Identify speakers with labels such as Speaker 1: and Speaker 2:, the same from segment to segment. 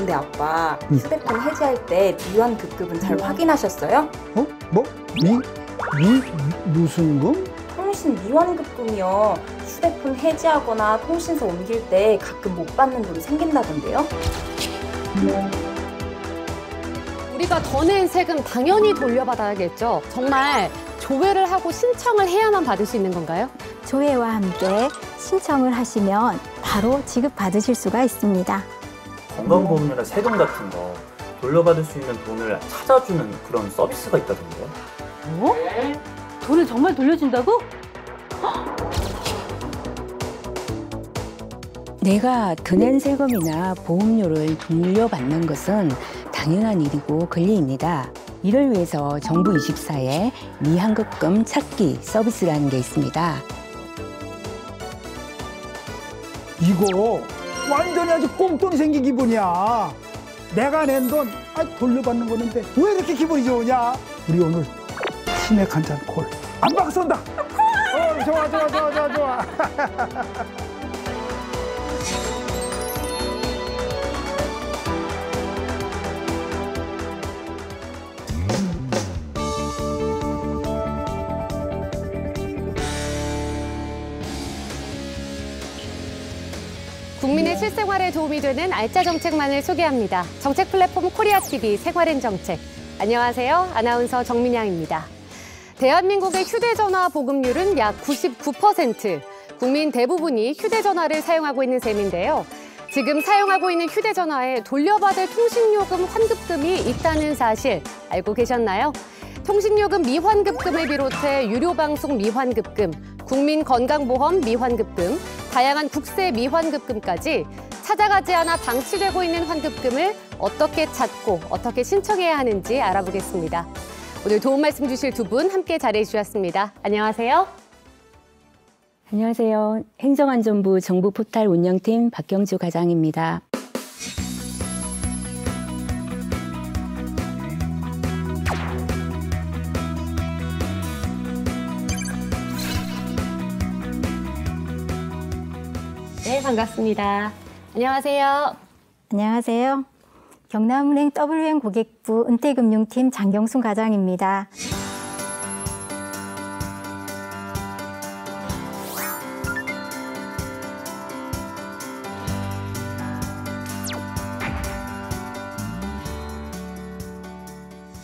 Speaker 1: 근데 아빠, 휴대폰 해지할 때 미완급급은 잘 확인하셨어요?
Speaker 2: 어? 뭐? 무슨 금?
Speaker 1: 통신 미완급금이요. 휴대폰 해지하거나 통신사 옮길 때 가끔 못 받는 돈이 생긴다던데요?
Speaker 3: 우리가 더 낸 세금 당연히 돌려받아야겠죠. 정말 조회를 하고 신청을 해야만 받을 수 있는 건가요?
Speaker 4: 조회와 함께 신청을 하시면 바로 지급받으실 수가 있습니다.
Speaker 5: 건강보험료나 세금 같은 거 돌려받을 수 있는 돈을 찾아주는 그런 서비스가 있다던데요?
Speaker 6: 뭐? 돈을 정말 돌려준다고?
Speaker 7: 내가 더 낸 세금이나 보험료를 돌려받는 것은 당연한 일이고 권리입니다. 이를 위해서 정부24에 미환급금 찾기 서비스라는 게 있습니다.
Speaker 2: 이거 완전히 아주 꽁돈이 생긴 기분이야. 내가 낸 돈 돌려받는 거는데 왜 이렇게 기분이 좋으냐? 우리 오늘 치맥 한 잔 콜. 안 박선다. 좋아.
Speaker 3: 국민의 실생활에 도움이 되는 알짜 정책만을 소개합니다. 정책 플랫폼 코리아TV 생활엔 정책. 안녕하세요. 아나운서 정민양입니다. 대한민국의 휴대전화 보급률은 약 99%. 국민 대부분이 휴대전화를 사용하고 있는 셈인데요. 지금 사용하고 있는 휴대전화에 돌려받을 통신요금 환급금이 있다는 사실 알고 계셨나요? 통신요금 미환급금을 비롯해 유료방송 미환급금, 국민건강보험 미환급금, 다양한 국세 미환급금까지 찾아가지 않아 방치되고 있는 환급금을 어떻게 찾고 어떻게 신청해야 하는지 알아보겠습니다. 오늘 도움 말씀 주실 두 분 함께 자리해 주셨습니다. 안녕하세요.
Speaker 7: 안녕하세요. 행정안전부 정부포탈 운영팀 박경주 과장입니다.
Speaker 3: 네, 반갑습니다. 안녕하세요.
Speaker 4: 안녕하세요. 경남은행 WM 고객부 은퇴금융팀 장경순 과장입니다.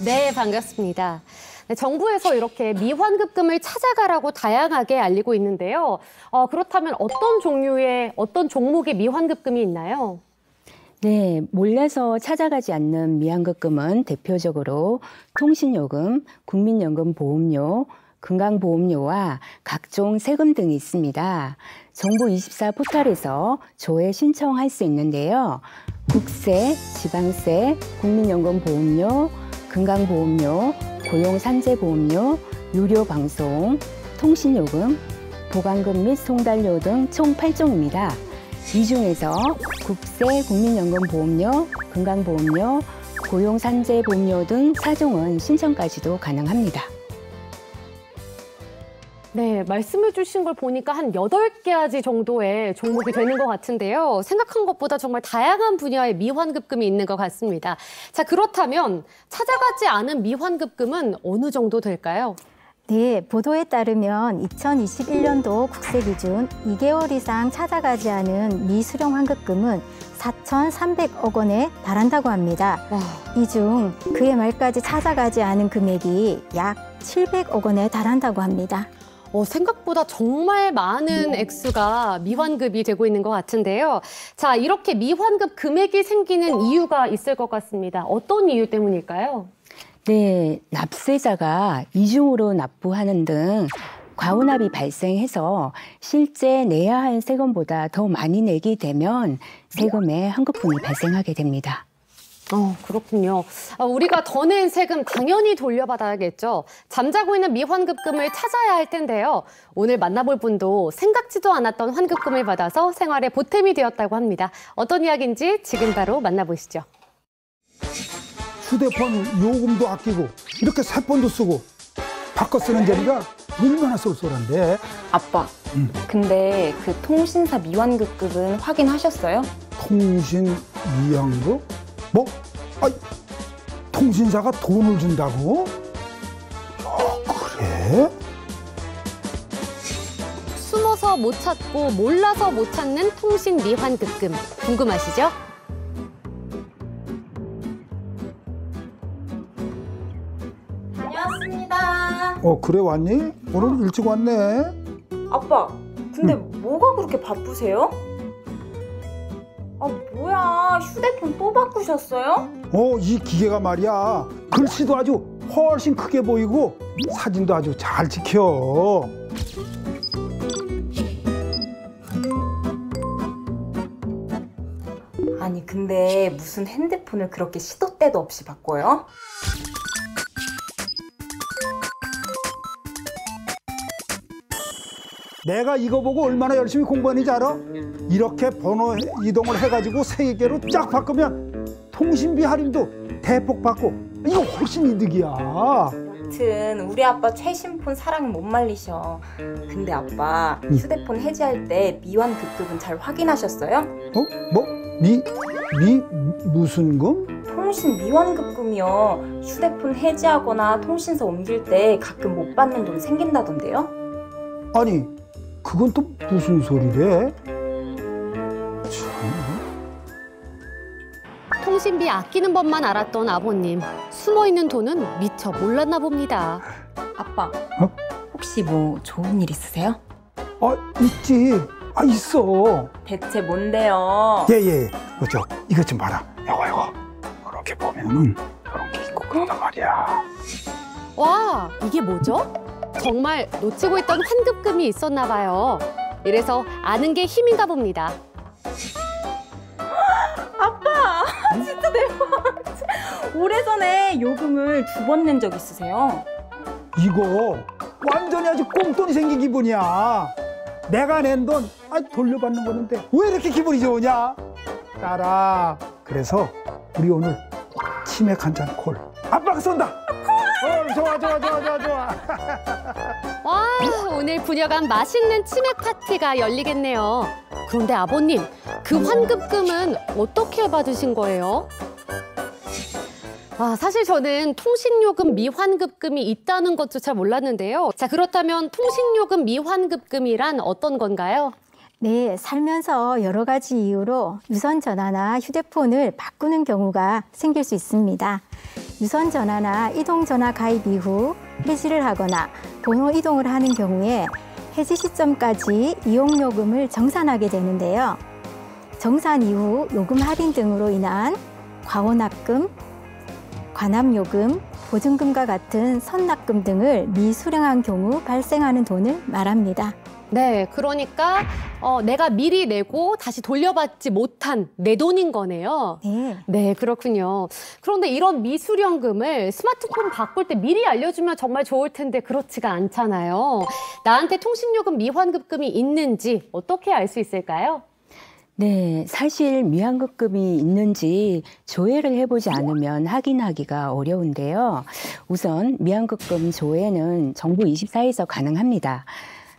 Speaker 3: 네, 반갑습니다. 네, 정부에서 이렇게 미환급금을 찾아가라고 다양하게 알리고 있는데요. 그렇다면 어떤 종류의, 어떤 종목의 미환급금이 있나요?
Speaker 7: 네, 몰래서 찾아가지 않는 미환급금은 대표적으로 통신요금, 국민연금보험료, 건강보험료와 각종 세금 등이 있습니다. 정부24 포털에서 조회 신청할 수 있는데요. 국세, 지방세, 국민연금보험료, 건강보험료, 고용산재보험료, 유료방송, 통신요금, 보관금 및 송달료 등 총 8종입니다. 이 중에서 국세, 국민연금보험료, 건강보험료, 고용산재보험료 등 4종은 신청까지도 가능합니다.
Speaker 3: 네, 말씀해 주신 걸 보니까 한 8가지 정도의 종목이 되는 것 같은데요. 생각한 것보다 정말 다양한 분야의 미환급금이 있는 것 같습니다. 자, 그렇다면 찾아가지 않은 미환급금은 어느 정도 될까요?
Speaker 4: 네, 보도에 따르면 2021년도 국세 기준 2개월 이상 찾아가지 않은 미수령 환급금은 4,300억 원에 달한다고 합니다. 이 중 그해 말까지 찾아가지 않은 금액이 약 700억 원에 달한다고 합니다.
Speaker 3: 생각보다 정말 많은 액수가 미환급이 되고 있는 것 같은데요. 자, 이렇게 미환급 금액이 생기는 이유가 있을 것 같습니다. 어떤 이유 때문일까요?
Speaker 7: 네, 납세자가 이중으로 납부하는 등 과오납이 발생해서 실제 내야 할 세금보다 더 많이 내게 되면 세금의 환급분이 발생하게 됩니다.
Speaker 3: 그렇군요. 우리가 더 낸 세금 당연히 돌려받아야겠죠. 잠자고 있는 미환급금을 찾아야 할 텐데요. 오늘 만나볼 분도 생각지도 않았던 환급금을 받아서 생활에 보탬이 되었다고 합니다. 어떤 이야기인지 지금 바로 만나보시죠.
Speaker 2: 휴대폰 요금도 아끼고 이렇게 새 폰도 쓰고 바꿔 쓰는 재미가 얼마나 쏠쏠한데.
Speaker 1: 아빠, 근데 그 통신사 미환급금은 확인하셨어요?
Speaker 2: 통신 미환급? 뭐? 아, 통신사가 돈을 준다고? 그래?
Speaker 3: 숨어서 못 찾고 몰라서 못 찾는 통신 미환급금. 궁금하시죠?
Speaker 1: 다녀왔습니다.
Speaker 2: 그래 왔니? 오늘 일찍 왔네.
Speaker 1: 아빠, 근데 뭐가 그렇게 바쁘세요? 아, 뭐야, 휴대폰 또 바꾸셨어요?
Speaker 2: 이 기계가 말이야. 글씨도 아주 훨씬 크게 보이고 사진도 아주 잘 찍혀.
Speaker 1: 아니, 근데 무슨 핸드폰을 그렇게 시도 때도 없이 바꿔요?
Speaker 2: 내가 이거 보고 얼마나 열심히 공부하는지 알아? 이렇게 번호 이동을 해가지고 세 개로 쫙 바꾸면 통신비 할인도 대폭 받고 이거 훨씬 이득이야.
Speaker 1: 여튼 우리 아빠 최신폰 사랑 못 말리셔. 근데 아빠, 휴대폰 해지할 때 미환급급은 잘 확인하셨어요?
Speaker 2: 뭐? 무슨 금?
Speaker 1: 통신 미환급금이요. 휴대폰 해지하거나 통신사 옮길 때 가끔 못 받는 돈 생긴다던데요?
Speaker 2: 아니, 그건 또 무슨 소리래?
Speaker 3: 통신비 아끼는 법만 알았던 아버님. 숨어있는 돈은 미처 몰랐나 봅니다.
Speaker 1: 아빠, 혹시 뭐 좋은 일 있으세요?
Speaker 2: 있지. 있어.
Speaker 1: 대체 뭔데요?
Speaker 2: 예. 이것 좀 봐라. 이거. 이렇게 보면은 이런 게 있고 그러단 말이야.
Speaker 3: 와, 이게 뭐죠? 정말 놓치고 있던 환급금이 있었나 봐요. 이래서 아는 게 힘인가 봅니다.
Speaker 1: 아빠, 진짜 대박. 오래전에 요금을 2번 낸 적 있으세요?
Speaker 2: 이거 완전히 아주 꽁돈이 생긴 기분이야. 내가 낸 돈 돌려받는 거는데 왜 이렇게 기분이 좋으냐? 딸아, 그래서 우리 오늘 치맥 한 잔 콜. 아빠가 쏜다. 좋아.
Speaker 3: 와, 오늘 부녀간 맛있는 치맥 파티가 열리겠네요. 그런데 아버님, 그 환급금은 어떻게 받으신 거예요? 사실 저는 통신요금 미환급금이 있다는 것조차 몰랐는데요. 자, 그렇다면 통신요금 미환급금이란 어떤 건가요?
Speaker 4: 네, 살면서 여러 가지 이유로 유선 전화나 휴대폰을 바꾸는 경우가 생길 수 있습니다. 유선 전화나 이동 전화 가입 이후 해지를 하거나 번호 이동을 하는 경우에 해지 시점까지 이용 요금을 정산하게 되는데요. 정산 이후 요금 할인 등으로 인한 과원납금, 관합요금, 보증금과 같은 선납금 등을 미수령한 경우 발생하는 돈을 말합니다.
Speaker 3: 네, 그러니까 내가 미리 내고 다시 돌려받지 못한 내 돈인 거네요. 네, 그렇군요. 그런데 이런 미수령금을 스마트폰 바꿀 때 미리 알려주면 정말 좋을 텐데 그렇지가 않잖아요. 나한테 통신요금 미환급금이 있는지 어떻게 알 수 있을까요?
Speaker 7: 네, 사실 미환급금이 있는지 조회를 해보지 않으면 확인하기가 어려운데요. 우선 미환급금 조회는 정부24에서 가능합니다.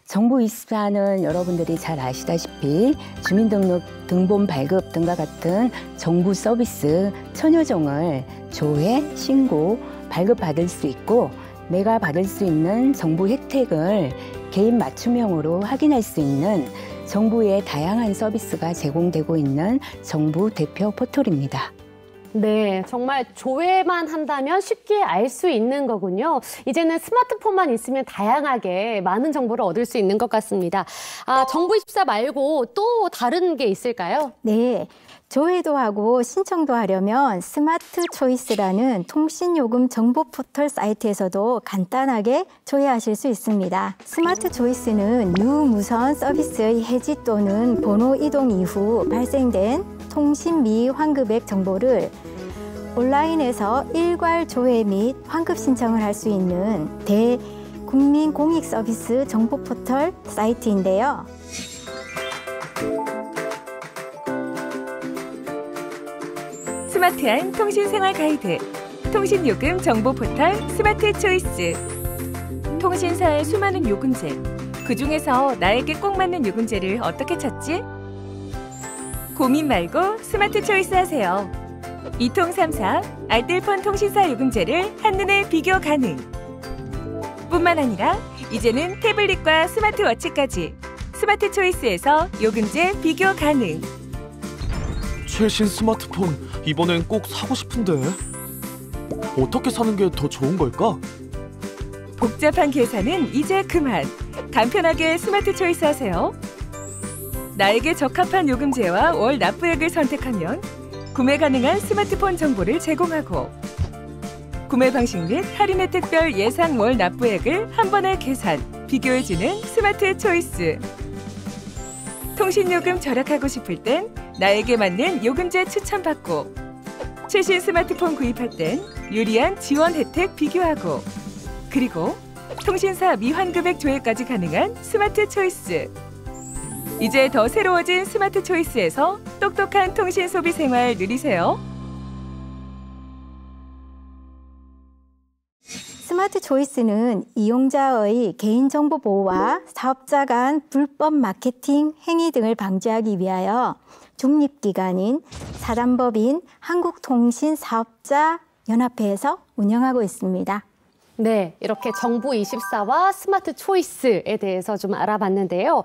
Speaker 7: 정부24는 여러분들이 잘 아시다시피 주민등록 등본 발급 등과 같은 정부 서비스 천여 종을 조회, 신고, 발급받을 수 있고 내가 받을 수 있는 정부 혜택을 개인 맞춤형으로 확인할 수 있는 정부의 다양한 서비스가 제공되고 있는 정부 대표 포털입니다.
Speaker 3: 네, 정말 조회만 한다면 쉽게 알 수 있는 거군요. 이제는 스마트폰만 있으면 다양하게 많은 정보를 얻을 수 있는 것 같습니다. 정부24 말고 또 다른 게 있을까요?
Speaker 4: 네, 조회도 하고 신청도 하려면 스마트 초이스라는 통신요금 정보 포털 사이트에서도 간단하게 조회하실 수 있습니다. 스마트 초이스는 유무선 서비스의 해지 또는 번호 이동 이후 발생된 통신 미환급액 정보를 온라인에서 일괄 조회 및 환급 신청을 할 수 있는 대국민 공익 서비스 정보 포털 사이트인데요.
Speaker 8: 스마트한 통신생활 가이드, 통신요금 정보 포털 스마트 초이스. 통신사의 수많은 요금제, 그중에서 나에게 꼭 맞는 요금제를 어떻게 찾지? 고민 말고 스마트 초이스 하세요. 이통삼사 알뜰폰 통신사 요금제를 한눈에 비교 가능. 뿐만 아니라 이제는 태블릿과 스마트워치까지 스마트 초이스에서 요금제 비교 가능.
Speaker 9: 최신 스마트폰 이번엔 꼭 사고 싶은데 어떻게 사는 게 더 좋은 걸까?
Speaker 8: 복잡한 계산은 이제 그만. 간편하게 스마트 초이스 하세요. 나에게 적합한 요금제와 월 납부액을 선택하면 구매 가능한 스마트폰 정보를 제공하고 구매 방식 및 할인 혜택별 예상 월 납부액을 한 번에 계산, 비교해주는 스마트 초이스. 통신요금 절약하고 싶을 땐 나에게 맞는 요금제 추천받고 최신 스마트폰 구입할 땐 유리한 지원 혜택 비교하고 그리고 통신사 미환급액 조회까지 가능한 스마트 초이스. 이제 더 새로워진 스마트 초이스에서 똑똑한 통신 소비 생활 누리세요.
Speaker 4: 스마트 초이스는 이용자의 개인정보 보호와 사업자 간 불법 마케팅 행위 등을 방지하기 위하여 중립기관인 사단법인 한국통신사업자연합회에서 운영하고 있습니다.
Speaker 3: 네, 이렇게 정부24와 스마트 초이스에 대해서 좀 알아봤는데요.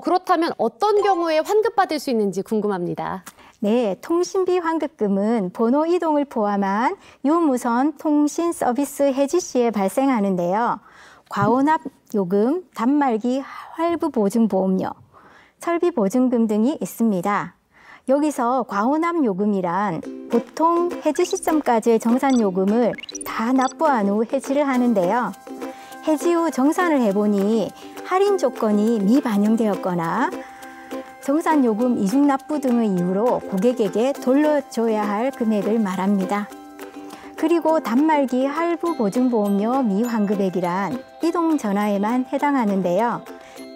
Speaker 3: 그렇다면 어떤 경우에 환급받을 수 있는지 궁금합니다.
Speaker 4: 네, 통신비 환급금은 번호 이동을 포함한 유무선 통신 서비스 해지 시에 발생하는데요. 과혼합 요금, 단말기 할부 보증 보험료, 설비 보증금 등이 있습니다. 여기서 과혼합 요금이란 보통 해지 시점까지의 정산 요금을 다 납부한 후 해지를 하는데요. 해지 후 정산을 해보니 할인 조건이 미반영되었거나 정산 요금 이중 납부 등의 이유로 고객에게 돌려줘야 할 금액을 말합니다. 그리고 단말기 할부 보증보험료 미환급액이란 이동 전화에만 해당하는데요.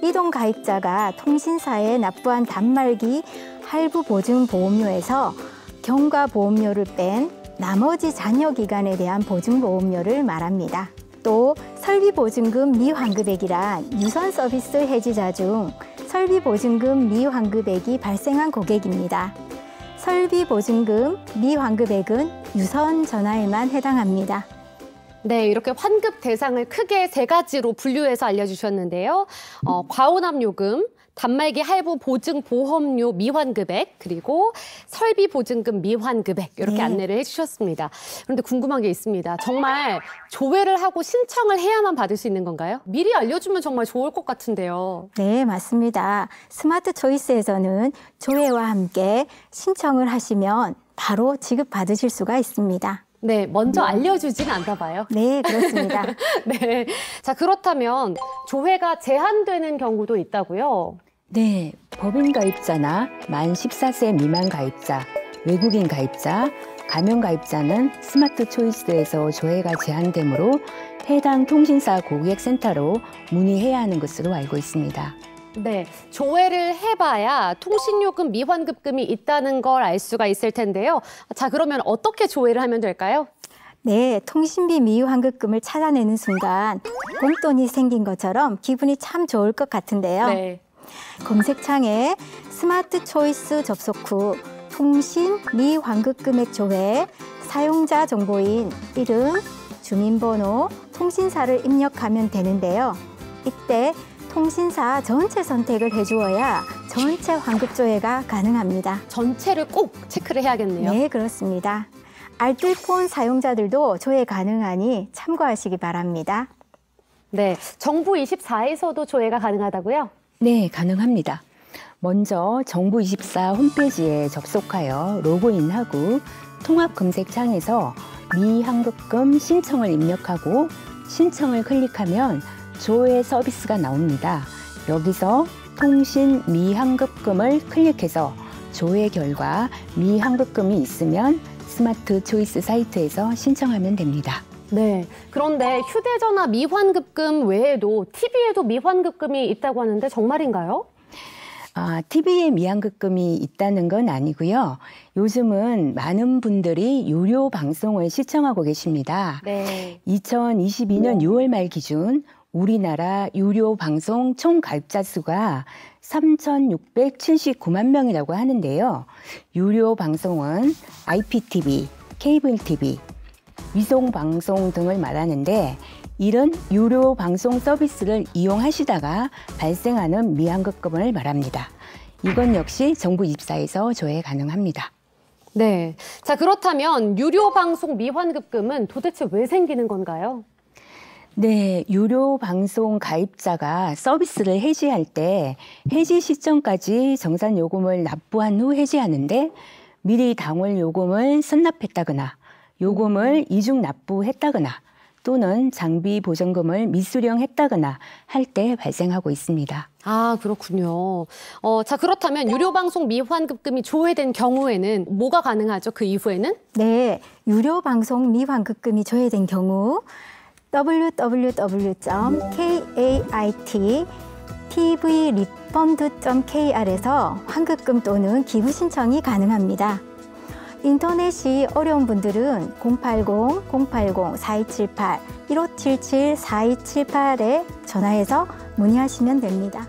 Speaker 4: 이동 가입자가 통신사에 납부한 단말기 할부 보증 보험료에서 경과 보험료를 뺀 나머지 잔여 기간에 대한 보증 보험료를 말합니다. 또 설비 보증금 미환급액이란 유선 서비스 해지자 중 설비 보증금 미환급액이 발생한 고객입니다. 설비 보증금 미환급액은 유선 전화에만 해당합니다.
Speaker 3: 네, 이렇게 환급 대상을 크게 3가지로 분류해서 알려주셨는데요. 과혼합 요금, 단말기 할부 보증 보험료 미환급액, 그리고 설비 보증금 미환급액 이렇게 안내를 해주셨습니다. 그런데 궁금한 게 있습니다. 정말 조회를 하고 신청을 해야만 받을 수 있는 건가요? 미리 알려주면 정말 좋을 것 같은데요.
Speaker 4: 네, 맞습니다. 스마트 초이스에서는 조회와 함께 신청을 하시면 바로 지급받으실 수가 있습니다.
Speaker 3: 네, 먼저 알려주진 않나 봐요.
Speaker 4: 네, 그렇습니다.
Speaker 3: 네, 자 그렇다면 조회가 제한되는 경우도 있다고요?
Speaker 7: 네, 법인 가입자나 만 14세 미만 가입자, 외국인 가입자, 가명 가입자는 스마트 초이스에서 조회가 제한되므로 해당 통신사 고객센터로 문의해야 하는 것으로 알고 있습니다.
Speaker 3: 네, 조회를 해봐야 통신요금 미환급금이 있다는 걸 알 수가 있을 텐데요. 자, 그러면 어떻게 조회를 하면 될까요?
Speaker 4: 네, 통신비 미환급금을 찾아내는 순간 공돈이 생긴 것처럼 기분이 참 좋을 것 같은데요.
Speaker 3: 네.
Speaker 4: 검색창에 스마트 초이스 접속 후 통신 미환급금액 조회, 사용자 정보인 이름, 주민번호, 통신사를 입력하면 되는데요. 이때 통신사 전체 선택을 해주어야 전체 환급 조회가 가능합니다.
Speaker 3: 전체를 꼭 체크를 해야겠네요.
Speaker 4: 네, 그렇습니다. 알뜰폰 사용자들도 조회 가능하니 참고하시기 바랍니다.
Speaker 3: 네, 정부24에서도 조회가 가능하다고요?
Speaker 7: 네, 가능합니다. 먼저 정부24 홈페이지에 접속하여 로그인하고 통합 검색창에서 미환급금 신청을 입력하고 신청을 클릭하면 조회 서비스가 나옵니다. 여기서 통신 미환급금을 클릭해서 조회 결과 미환급금이 있으면 스마트 초이스 사이트에서 신청하면 됩니다.
Speaker 3: 네, 그런데 휴대전화 미환급금 외에도 TV에도 미환급금이 있다고 하는데 정말인가요?
Speaker 7: TV에 미환급금이 있다는 건 아니고요. 요즘은 많은 분들이 유료 방송을 시청하고 계십니다.
Speaker 3: 네.
Speaker 7: 2022년 6월 말 기준 우리나라 유료 방송 총 가입자 수가 3,679만 명이라고 하는데요. 유료 방송은 IPTV, 케이블 TV, 위성 방송 등을 말하는데 이런 유료 방송 서비스를 이용하시다가 발생하는 미환급금을 말합니다. 이건 역시 정부 입사에서 조회 가능합니다.
Speaker 3: 네. 자, 그렇다면 유료 방송 미환급금은 도대체 왜 생기는 건가요?
Speaker 7: 네, 유료 방송 가입자가 서비스를 해지할 때 해지 시점까지 정산 요금을 납부한 후 해지하는데 미리 당월 요금을 선납했다거나 요금을 이중 납부했다거나 또는 장비 보전금을 미수령했다거나 할 때 발생하고 있습니다.
Speaker 3: 아, 그렇군요. 자, 그렇다면 유료 방송 미환급금이 조회된 경우에는 뭐가 가능하죠? 그 이후에는?
Speaker 4: 네, 유료 방송 미환급금이 조회된 경우 www.kait.tvrefund.kr에서 환급금 또는 기부 신청이 가능합니다. 인터넷이 어려운 분들은 080-4278-4278에 전화해서 문의하시면 됩니다.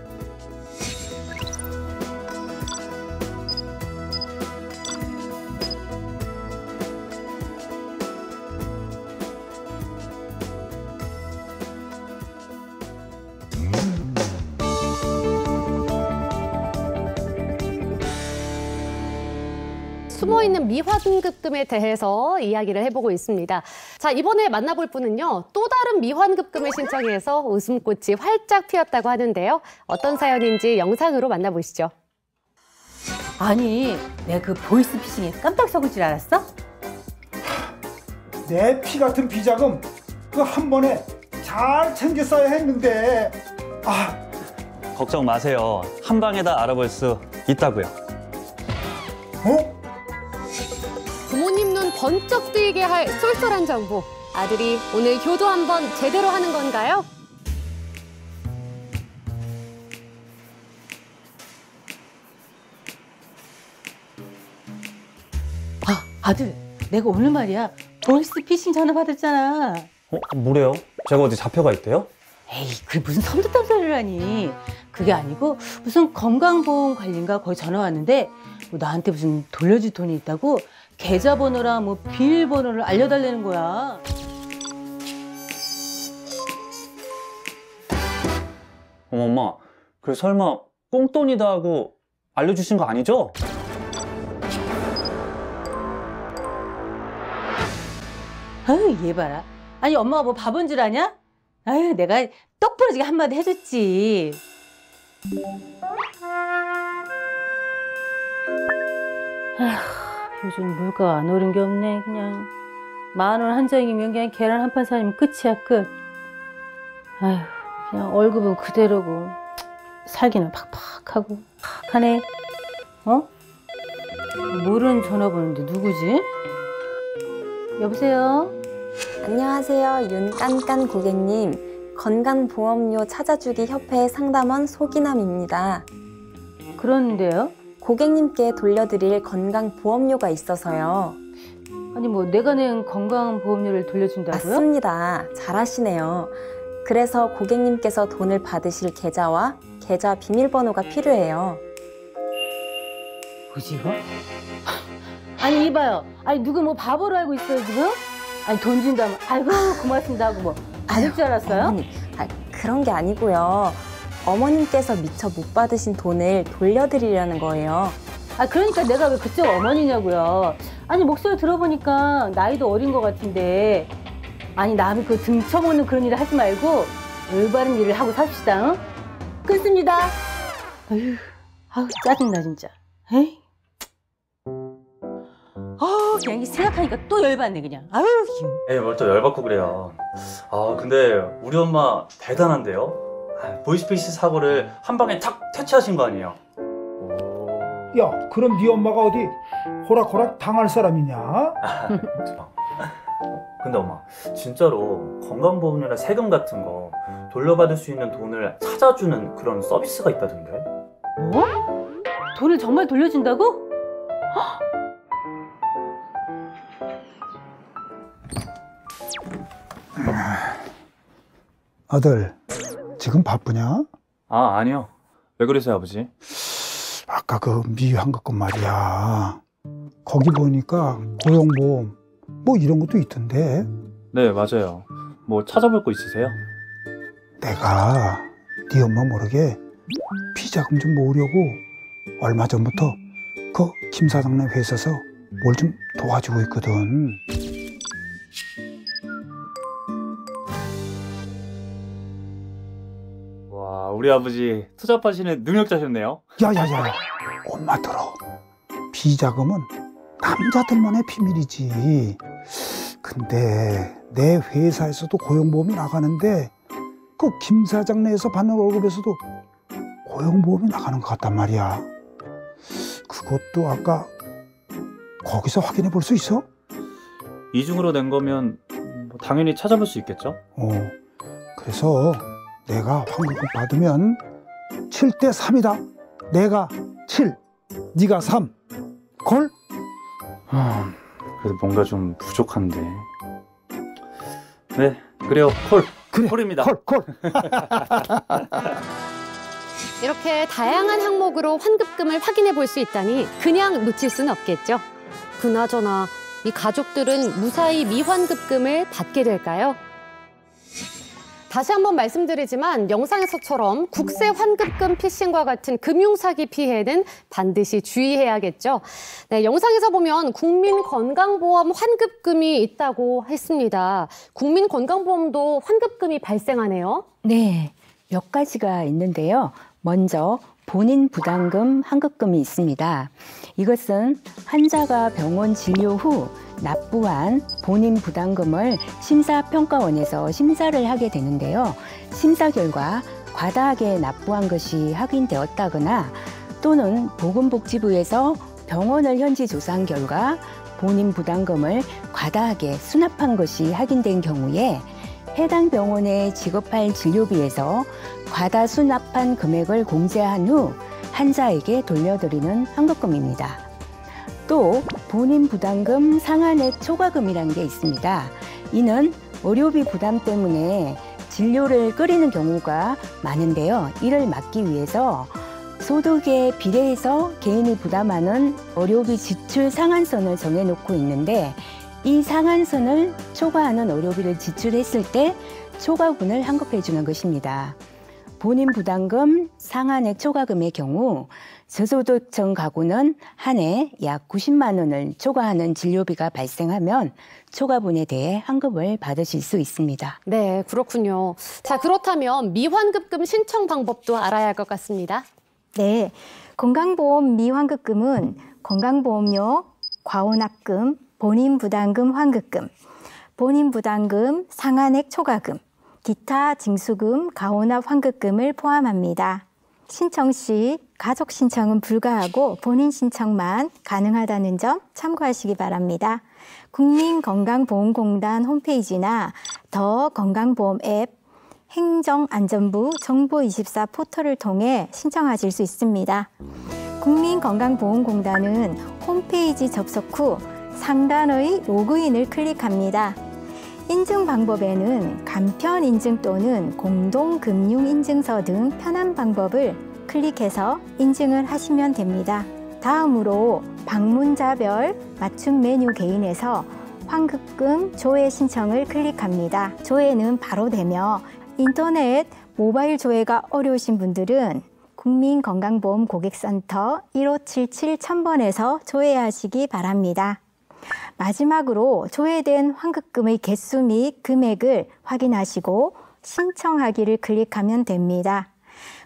Speaker 3: 숨어있는 미환급금에 대해서 이야기를 해보고 있습니다. 자, 이번에 만나볼 분은요. 또 다른 미환급금을 신청해서 웃음꽃이 활짝 피었다고 하는데요. 어떤 사연인지 영상으로 만나보시죠.
Speaker 6: 아니, 내가 그 보이스피싱에 깜짝 속을 줄 알았어?
Speaker 2: 내 피 같은 비자금 그 한 번에 잘 챙겨 써야 했는데
Speaker 10: 걱정 마세요. 한 방에 다 알아볼 수 있다고요.
Speaker 2: 어?
Speaker 3: 부모님 눈 번쩍 뜨이게 할 쏠쏠한 정보. 아들이 오늘 효도 한번 제대로 하는 건가요?
Speaker 6: 아들, 내가 오늘 말이야 보이스피싱 전화 받았잖아.
Speaker 10: 뭐래요? 제가 어디 잡혀가 있대요?
Speaker 6: 에이, 그게 무슨 섬뜩한 소리를 하니. 그게 아니고 무슨 건강보험 관리인가 거기 전화 왔는데 뭐 나한테 무슨 돌려줄 돈이 있다고 계좌번호랑 뭐 비밀번호를 알려달라는 거야.
Speaker 10: 엄마, 그 설마 꽁돈이다 하고 알려주신 거 아니죠?
Speaker 6: 아유, 얘 봐라. 아니, 엄마가 뭐 바본 줄 아냐? 아유, 내가 똑부러지게 한마디 해줬지. 아휴, 요즘 물가가 안 오른 게 없네. 그냥 10,000원 한 장이면 그냥 계란 한 판 사면 끝이야, 끝. 아휴, 그냥 월급은 그대로고 살기는 팍팍하고 팍하네. 어? 모르는 전화번호인데 누구지? 여보세요?
Speaker 1: 안녕하세요. 윤깐깐 고객님. 건강보험료 찾아주기 협회 상담원 소기남입니다.
Speaker 6: 그런데요?
Speaker 1: 고객님께 돌려드릴 건강보험료가 있어서요.
Speaker 6: 아니 뭐 내가 낸 건강보험료를 돌려준다고요?
Speaker 1: 맞습니다. 잘하시네요. 그래서 고객님께서 돈을 받으실 계좌와 계좌 비밀번호가 필요해요.
Speaker 6: 뭐지 이거? 아니 이봐요. 아니 누구 뭐 바보로 알고 있어요 지금? 아니 돈 준다면 아이고 고맙습니다 하고 뭐 받을 줄 알았어요?
Speaker 1: 어머니, 그런 게 아니고요. 어머님께서 미처 못 받으신 돈을 돌려드리려는 거예요.
Speaker 6: 아 그러니까 내가 왜 그쪽 어머니냐고요. 아니 목소리 들어보니까 나이도 어린 것 같은데 아니 남이 그 등쳐먹는 그런 일을 하지 말고 올바른 일을 하고 삽시다. 응? 끊습니다. 아휴, 아우 짜증나 진짜. 에이. 그냥 생각하니까 또 열받네 그냥. 아유.
Speaker 5: 에이, 뭘 또 열받고 그래요. 근데 우리 엄마 대단한데요? 보이스피싱 사고를 한 방에 탁 퇴치하신 거 아니에요?
Speaker 2: 야, 그럼 네 엄마가 어디 호락호락 당할 사람이냐?
Speaker 5: 근데 엄마, 진짜로 건강보험료나 세금 같은 거 돌려받을 수 있는 돈을 찾아주는 그런 서비스가 있다던데?
Speaker 6: 뭐? 돈을 정말 돌려준다고?
Speaker 2: 아들, 지금 바쁘냐?
Speaker 10: 아, 아니요. 왜 그러세요, 아버지?
Speaker 2: 아까 그 미환급금 말이야. 거기 보니까 고용보험 뭐 이런 것도 있던데.
Speaker 10: 네, 맞아요. 뭐 찾아볼 거 있으세요?
Speaker 2: 내가 네 엄마 모르게 비자금 좀 모으려고 얼마 전부터 그 김 사장네 회사에서 뭘 좀 도와주고 있거든.
Speaker 10: 와, 우리 아버지 투잡하시는 능력자셨네요.
Speaker 2: 야야야, 엄마 들어. 비자금은 남자들만의 비밀이지. 근데 내 회사에서도 고용보험이 나가는데 그 김 사장네에서 받는 월급에서도 고용보험이 나가는 것 같단 말이야. 그것도 아까 거기서 확인해 볼 수 있어?
Speaker 10: 이중으로 낸 거면 뭐 당연히 찾아볼 수 있겠죠?
Speaker 2: 그래서 내가 환급금 받으면 7대 3이다. 내가 7, 네가 3. 콜?
Speaker 10: 그래도 뭔가 좀 부족한데. 네, 그래요. 콜.
Speaker 2: 그래,
Speaker 10: 콜입니다.
Speaker 2: 콜.
Speaker 3: 이렇게 다양한 항목으로 환급금을 확인해 볼 수 있다니 그냥 놓칠 수는 없겠죠. 그나저나 이 가족들은 무사히 미환급금을 받게 될까요? 다시 한번 말씀드리지만 영상에서처럼 국세 환급금 피싱과 같은 금융사기 피해는 반드시 주의해야겠죠. 네, 영상에서 보면 국민건강보험 환급금이 있다고 했습니다. 국민건강보험도 환급금이 발생하네요.
Speaker 7: 네, 몇 가지가 있는데요. 먼저 본인 부담금 환급금이 있습니다. 이것은 환자가 병원 진료 후 납부한 본인 부담금을 심사평가원에서 심사를 하게 되는데요. 심사 결과 과다하게 납부한 것이 확인되었다거나 또는 보건복지부에서 병원을 현지 조사한 결과 본인 부담금을 과다하게 수납한 것이 확인된 경우에 해당 병원에 지급할 진료비에서 과다 수납한 금액을 공제한 후 환자에게 돌려드리는 환급금입니다. 또 본인 부담금 상한액 초과금이라는 게 있습니다. 이는 의료비 부담 때문에 진료를 끌이는 경우가 많은데요. 이를 막기 위해서 소득에 비례해서 개인이 부담하는 의료비 지출 상한선을 정해놓고 있는데 이 상한선을 초과하는 의료비를 지출했을 때 초과분을 환급해 주는 것입니다. 본인 부담금 상한액 초과금의 경우 저소득층 가구는 한 해 약 90만 원을 초과하는 진료비가 발생하면 초과분에 대해 환급을 받으실 수 있습니다.
Speaker 3: 네, 그렇군요. 자, 그렇다면 미환급금 신청 방법도 알아야 할 것 같습니다.
Speaker 4: 네, 건강보험 미환급금은 건강보험료, 과혼합금, 본인부담금 환급금, 본인부담금 상한액 초과금, 기타 징수금, 가혼합 환급금을 포함합니다. 신청 시 가족 신청은 불가하고 본인 신청만 가능하다는 점 참고하시기 바랍니다. 국민건강보험공단 홈페이지나 더 건강보험 앱, 행정안전부 정보24 포털을 통해 신청하실 수 있습니다. 국민건강보험공단은 홈페이지 접속 후 상단의 로그인을 클릭합니다. 인증 방법에는 간편 인증 또는 공동금융인증서 등 편한 방법을 클릭해서 인증을 하시면 됩니다. 다음으로 방문자별 맞춤 메뉴 개인에서 환급금 조회 신청을 클릭합니다. 조회는 바로 되며 인터넷, 모바일 조회가 어려우신 분들은 국민건강보험 고객센터 1577-1000번에서 조회하시기 바랍니다. 마지막으로 조회된 환급금의 개수 및 금액을 확인하시고 신청하기를 클릭하면 됩니다.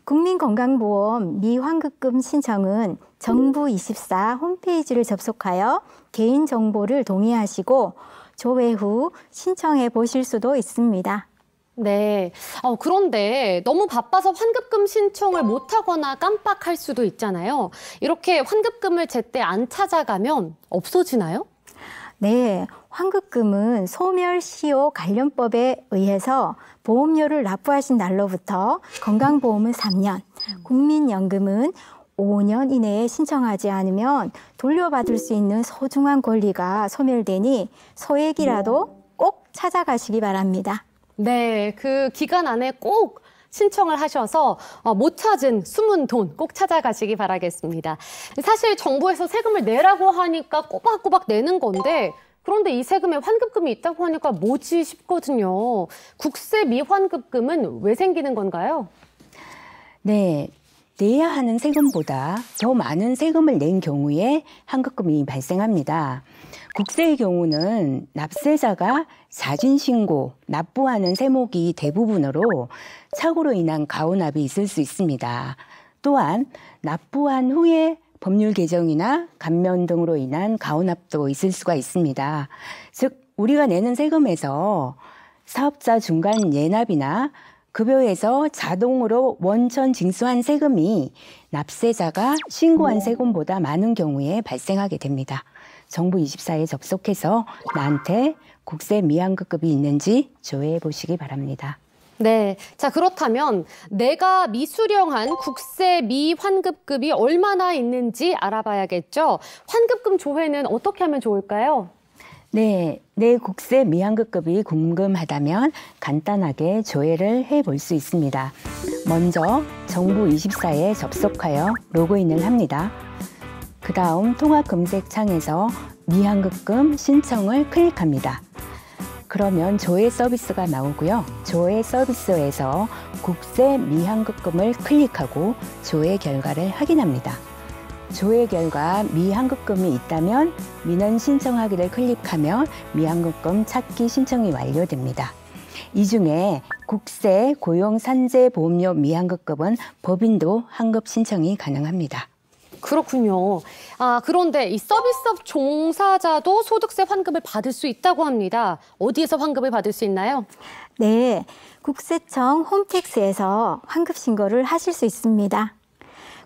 Speaker 4: 국민건강보험 미환급금 신청은 정부24 홈페이지를 접속하여 개인정보를 동의하시고 조회 후 신청해 보실 수도 있습니다.
Speaker 3: 네. 그런데 너무 바빠서 환급금 신청을 못하거나 깜빡할 수도 있잖아요. 이렇게 환급금을 제때 안 찾아가면 없어지나요?
Speaker 4: 네, 환급금은 소멸시효 관련법에 의해서 보험료를 납부하신 날로부터 건강보험은 3년, 국민연금은 5년 이내에 신청하지 않으면 돌려받을 수 있는 소중한 권리가 소멸되니 소액이라도 꼭 찾아가시기 바랍니다.
Speaker 3: 네, 그 기간 안에 꼭 신청을 하셔서 못 찾은 숨은 돈 꼭 찾아가시기 바라겠습니다. 사실 정부에서 세금을 내라고 하니까 꼬박꼬박 내는 건데 그런데 이 세금에 환급금이 있다고 하니까 뭐지 싶거든요. 국세 미환급금은 왜 생기는 건가요?
Speaker 7: 네, 내야 하는 세금보다 더 많은 세금을 낸 경우에 환급금이 발생합니다. 국세의 경우는 납세자가 자진신고, 납부하는 세목이 대부분으로 착오로 인한 가오납이 있을 수 있습니다. 또한 납부한 후에 법률 개정이나 감면 등으로 인한 가오납도 있을 수가 있습니다. 즉, 우리가 내는 세금에서 사업자 중간 예납이나 급여에서 자동으로 원천 징수한 세금이 납세자가 신고한 세금보다 많은 경우에 발생하게 됩니다. 정부 24에 접속해서 나한테 국세 미환급금이 있는지 조회해 보시기 바랍니다.
Speaker 3: 네. 자, 그렇다면 내가 미수령한 국세 미환급금이 얼마나 있는지 알아봐야겠죠. 환급금 조회는 어떻게 하면 좋을까요?
Speaker 7: 네, 내 국세 미환급금이 궁금하다면 간단하게 조회를 해볼 수 있습니다. 먼저 정부 24에 접속하여 로그인을 합니다. 그 다음 통합검색창에서 미환급금 신청을 클릭합니다. 그러면 조회 서비스가 나오고요. 조회 서비스에서 국세 미환급금을 클릭하고 조회 결과를 확인합니다. 조회 결과 미환급금이 있다면 민원 신청하기를 클릭하면 미환급금 찾기 신청이 완료됩니다. 이 중에 국세 고용산재보험료 미환급금은 법인도 환급 신청이 가능합니다.
Speaker 3: 그렇군요. 그런데 이 서비스업 종사자도 소득세 환급을 받을 수 있다고 합니다. 어디에서 환급을 받을 수 있나요?
Speaker 4: 네, 국세청 홈택스에서 환급 신고를 하실 수 있습니다.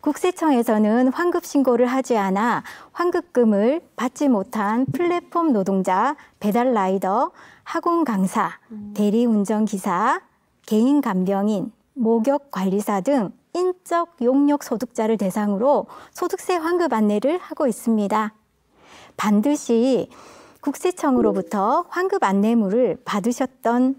Speaker 4: 국세청에서는 환급 신고를 하지 않아 환급금을 받지 못한 플랫폼 노동자, 배달 라이더, 학원 강사, 대리운전기사, 개인 간병인, 목욕 관리사 등 인적 용역 소득자를 대상으로 소득세 환급 안내를 하고 있습니다. 반드시 국세청으로부터 환급 안내물을 받으셨던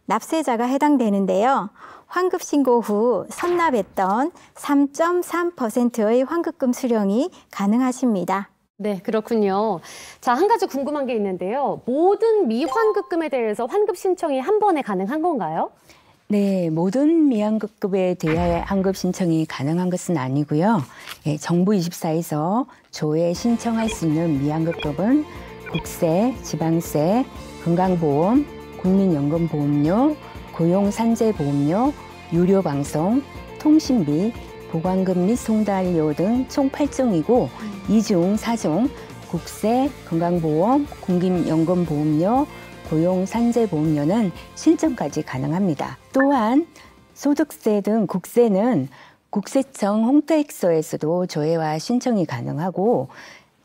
Speaker 4: 납세자가 해당되는데요. 환급 신고 후 선납했던 3.3%의 환급금 수령이 가능하십니다.
Speaker 3: 네, 그렇군요. 자, 한 가지 궁금한 게 있는데요. 모든 미환급금에 대해서 환급 신청이 한 번에 가능한 건가요?
Speaker 7: 네, 모든 미환급금에 대해 환급 신청이 가능한 것은 아니고요. 정부 24에서 조회 신청할 수 있는 미환급금은 국세, 지방세, 건강보험, 국민연금보험료, 고용산재보험료, 유료방송, 통신비, 보관금 및 송달료 등 총 8종이고 이 중 4종 국세, 건강보험, 국민연금보험료, 고용산재보험료는 신청까지 가능합니다. 또한 소득세 등 국세는 국세청 홈택스에서도 조회와 신청이 가능하고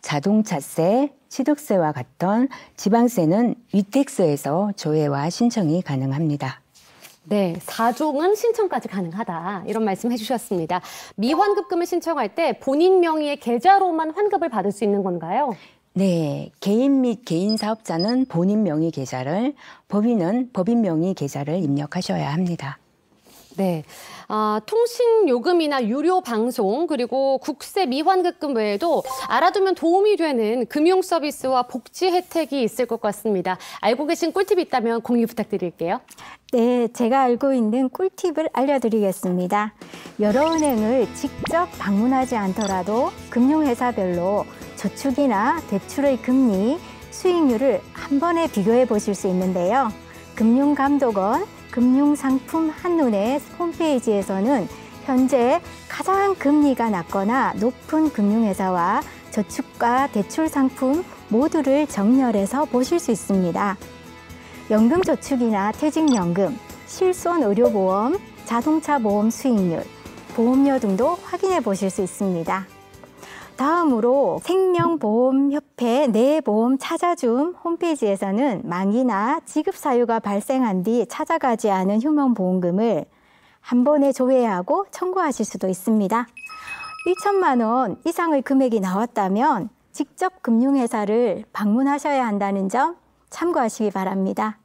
Speaker 7: 자동차세, 취득세와 같던 지방세는 위택스에서 조회와 신청이 가능합니다.
Speaker 3: 네, 4종은 신청까지 가능하다. 이런 말씀 해주셨습니다. 미환급금을 신청할 때 본인 명의의 계좌로만 환급을 받을 수 있는 건가요?
Speaker 7: 네, 개인 및 개인 사업자는 본인 명의 계좌를, 법인은 법인 명의 계좌를 입력하셔야 합니다.
Speaker 3: 네, 통신요금이나 유료방송 그리고 국세 미환급금 외에도 알아두면 도움이 되는 금융서비스와 복지 혜택이 있을 것 같습니다. 알고 계신 꿀팁이 있다면 공유 부탁드릴게요.
Speaker 4: 네, 제가 알고 있는 꿀팁을 알려드리겠습니다. 여러 은행을 직접 방문하지 않더라도 금융회사별로 저축이나 대출의 금리, 수익률을 한 번에 비교해 보실 수 있는데요. 금융감독원 금융상품 한눈의 홈페이지에서는 현재 가장 금리가 낮거나 높은 금융회사와 저축과 대출 상품 모두를 정렬해서 보실 수 있습니다. 연금저축이나 퇴직연금, 실손의료보험, 자동차 보험 수익률, 보험료 등도 확인해 보실 수 있습니다. 다음으로 생명보험협회 내보험 찾아줌 홈페이지에서는 만기나 지급사유가 발생한 뒤 찾아가지 않은 휴명보험금을 한 번에 조회하고 청구하실 수도 있습니다. 1천만 원 이상의 금액이 나왔다면 직접 금융회사를 방문하셔야 한다는 점 참고하시기 바랍니다.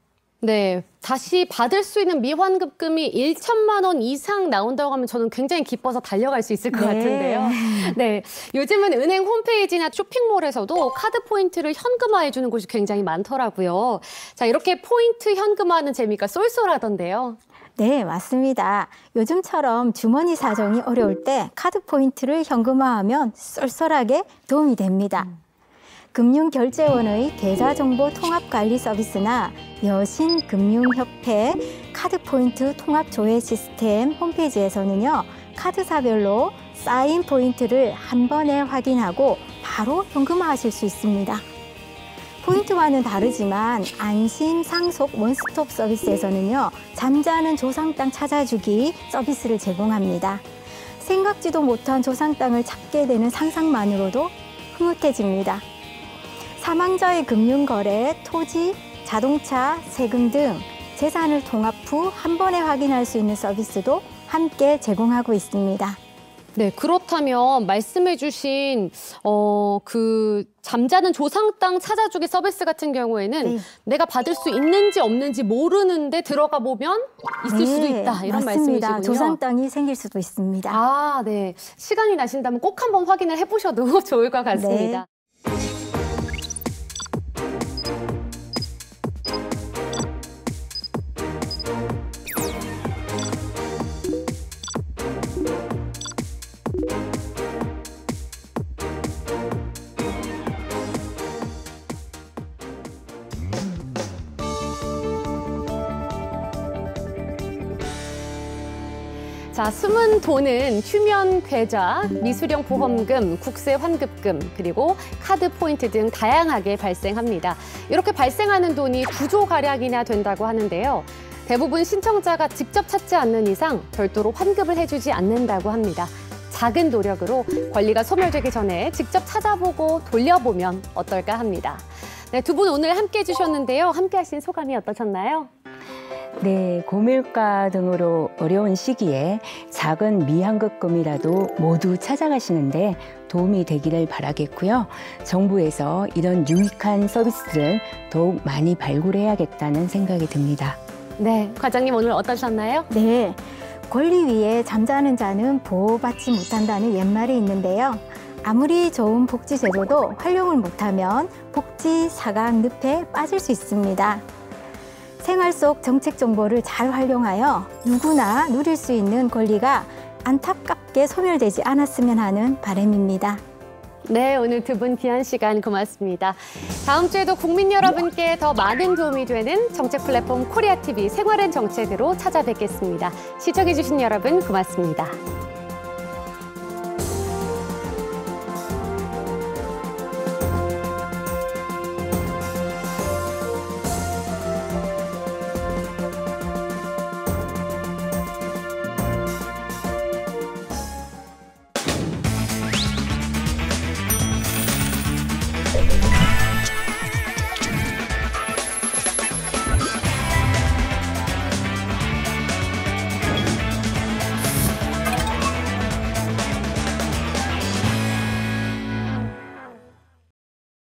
Speaker 3: 네, 다시 받을 수 있는 미환급금이 1천만 원 이상 나온다고 하면 저는 굉장히 기뻐서 달려갈 수 있을 것 같은데요. 네, 요즘은 은행 홈페이지나 쇼핑몰에서도 카드 포인트를 현금화해주는 곳이 굉장히 많더라고요. 자, 이렇게 포인트 현금화하는 재미가 쏠쏠하던데요.
Speaker 4: 네, 맞습니다. 요즘처럼 주머니 사정이 어려울 때 카드 포인트를 현금화하면 쏠쏠하게 도움이 됩니다. 금융결제원의 계좌정보 통합관리 서비스나 여신금융협회 카드포인트 통합조회 시스템 홈페이지에서는요, 카드사별로 쌓인 포인트를 한 번에 확인하고 바로 현금화하실 수 있습니다. 포인트와는 다르지만 안심 상속 원스톱 서비스에서는요, 잠자는 조상땅 찾아주기 서비스를 제공합니다. 생각지도 못한 조상땅을 찾게 되는 상상만으로도 흐뭇해집니다. 사망자의 금융거래, 토지, 자동차, 세금 등 재산을 통합 후 한 번에 확인할 수 있는 서비스도 함께 제공하고 있습니다.
Speaker 3: 네, 그렇다면 말씀해주신 그 잠자는 조상 땅 찾아주기 서비스 같은 경우에는 내가 받을 수 있는지 없는지 모르는데 들어가 보면 있을 수도 있다, 이런
Speaker 4: 맞습니다.
Speaker 3: 말씀이시군요.
Speaker 4: 조상 땅이 생길 수도 있습니다.
Speaker 3: 아, 네. 시간이 나신다면 꼭 한번 확인을 해보셔도 좋을 것 같습니다. 자, 숨은 돈은 휴면 계좌, 미수령 보험금, 국세 환급금, 그리고 카드 포인트 등 다양하게 발생합니다. 이렇게 발생하는 돈이 9조가량이나 된다고 하는데요. 대부분 신청자가 직접 찾지 않는 이상 별도로 환급을 해주지 않는다고 합니다. 작은 노력으로 권리가 소멸되기 전에 직접 찾아보고 돌려보면 어떨까 합니다. 네, 두 분 오늘 함께 해주셨는데요. 함께 하신 소감이 어떠셨나요?
Speaker 7: 네, 고물가 등으로 어려운 시기에 작은 미환급금이라도 모두 찾아가시는데 도움이 되기를 바라겠고요. 정부에서 이런 유익한 서비스를 더욱 많이 발굴해야겠다는 생각이 듭니다.
Speaker 3: 네, 과장님 오늘 어떠셨나요?
Speaker 4: 네, 권리 위에 잠자는 자는 보호받지 못한다는 옛말이 있는데요. 아무리 좋은 복지 제도도 활용을 못하면 복지 사각 늪에 빠질 수 있습니다. 생활 속 정책 정보를 잘 활용하여 누구나 누릴 수 있는 권리가 안타깝게 소멸되지 않았으면 하는 바람입니다.
Speaker 3: 네, 오늘 두 분 귀한 시간 고맙습니다. 다음 주에도 국민 여러분께 더 많은 도움이 되는 정책 플랫폼 코리아TV 생활앤 정책으로 찾아뵙겠습니다. 시청해주신 여러분 고맙습니다.